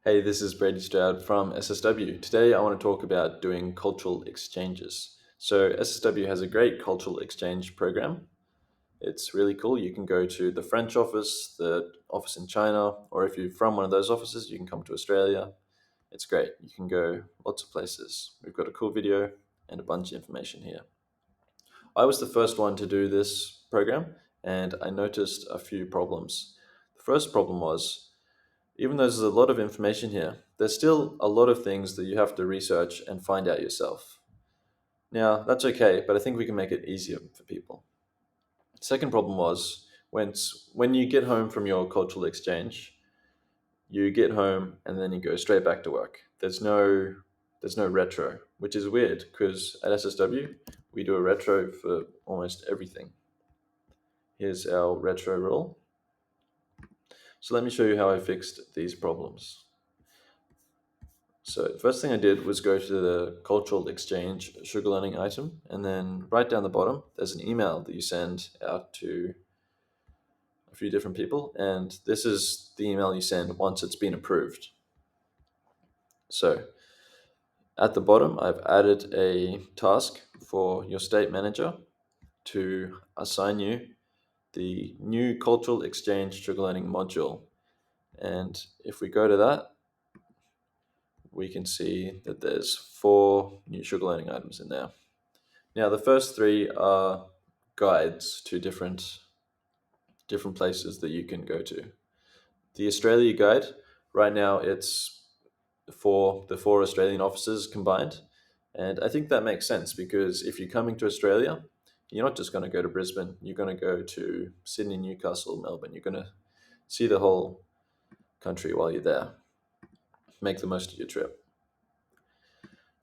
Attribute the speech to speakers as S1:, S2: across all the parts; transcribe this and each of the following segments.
S1: Hey, this is Brady Stroud from SSW. Today I want to talk about doing cultural exchanges. So, SSW has a great cultural exchange program. It's really cool. You can go to the French office, the office in China, or if you're from one of those offices, you can come to Australia. It's great. You can go lots of places. We've got a cool video and a bunch of information here. I was the first one to do this program, and I noticed a few problems. The first problem was even though there's a lot of information here, there's still a lot of things that you have to research and find out yourself. Now, that's okay, but I think we can make it easier for people. Second problem was when you get home from your cultural exchange, you get home and then you go straight back to work. There's no retro, which is weird because at SSW we do a retro for almost everything. Here's our retro rule. So let me show you how I fixed these problems. So the first thing I did was go to the cultural exchange sugar learning item, and then right down the bottom, there's an email that you send out to a few different people, and this is the email you send once it's been approved. So at the bottom, I've added a task for your state manager to assign you the new cultural exchange sugar learning module. And if we go to that, we can see that there's four new sugar learning items in there. Now, the first three are guides to different places that you can go to. The Australia guide, right now it's for the four Australian offices combined. And I think that makes sense because if you're coming to Australia, you're not just going to go to Brisbane, you're going to go to Sydney, Newcastle, Melbourne. You're going to see the whole country while you're there. Make the most of your trip.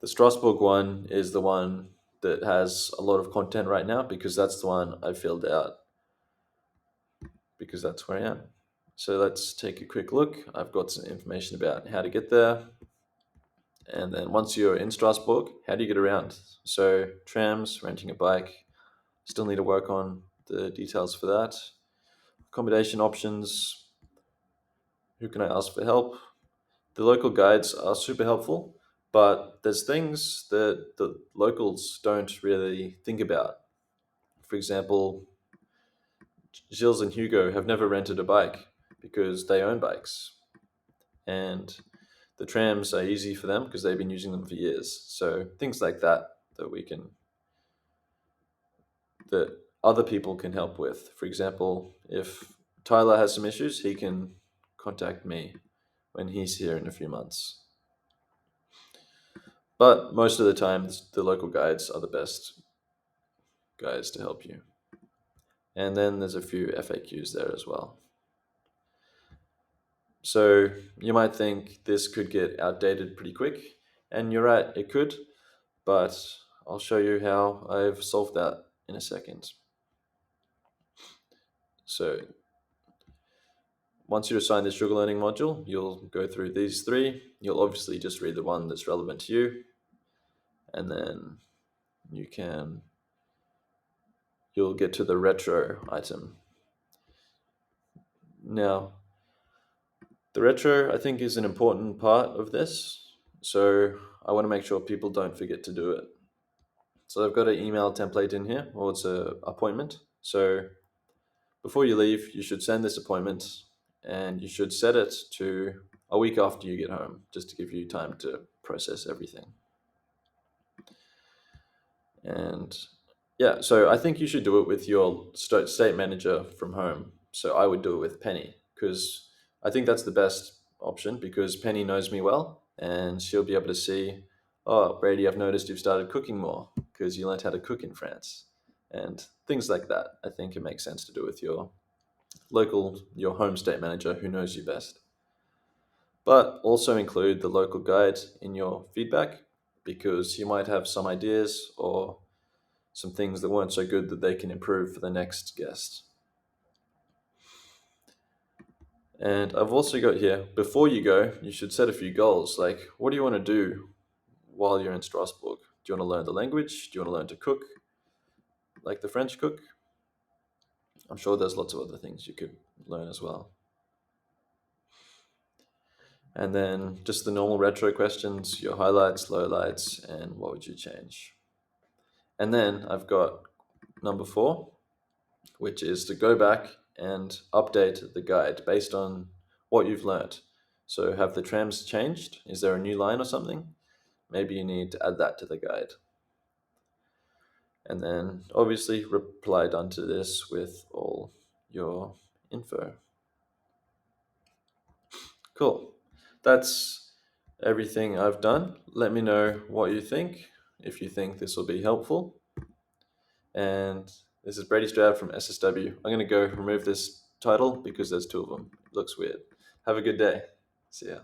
S1: The Strasbourg one is the one that has a lot of content right now because that's the one I filled out because that's where I am. So let's take a quick look. I've got some information about how to get there. And then once you're in Strasbourg, how do you get around? So trams, renting a bike, still need to work on the details for that. Accommodation options, who can I ask for help? The local guides are super helpful, but there's things that the locals don't really think about. For example, Gilles and Hugo have never rented a bike because they own bikes. And the trams are easy for them because they've been using them for years. So things like that other people can help with. For example, if Tyler has some issues, he can contact me when he's here in a few months. But most of the time, the local guides are the best guides to help you. And then there's a few FAQs there as well. So you might think this could get outdated pretty quick, and you're right, it could, but I'll show you how I've solved that in a second. So once you assign the sugar learning module, you'll go through these three. You'll obviously just read the one that's relevant to you, and then you'll get to the retro item. Now, the retro, I think, is an important part of this, so I want to make sure people don't forget to do it. So I've got an email template in here, or it's an appointment. So before you leave, you should send this appointment and you should set it to a week after you get home, just to give you time to process everything. And yeah, so I think you should do it with your state manager from home. So I would do it with Penny because I think that's the best option because Penny knows me well and she'll be able to see, oh, Brady, I've noticed you've started cooking more because you learned how to cook in France and things like that. I think it makes sense to do with your home state manager who knows you best. But also include the local guide in your feedback because you might have some ideas or some things that weren't so good that they can improve for the next guest. And I've also got here, before you go, you should set a few goals. Like, what do you want to do while you're in Strasbourg? Do you want to learn the language? Do you want to learn to cook like the French cook? I'm sure there's lots of other things you could learn as well. And then just the normal retro questions, your highlights, lowlights, and what would you change. And then I've got number 4, which is to go back and update the guide based on what you've learned. So have the trams changed? Is there a new line or something? Maybe you need to add that to the guide. And then obviously reply done to this with all your info. Cool. That's everything I've done. Let me know what you think, if you think this will be helpful. And this is Brady Stroud from SSW. I'm going to go remove this title because there's 2 of them. It looks weird. Have a good day. See ya.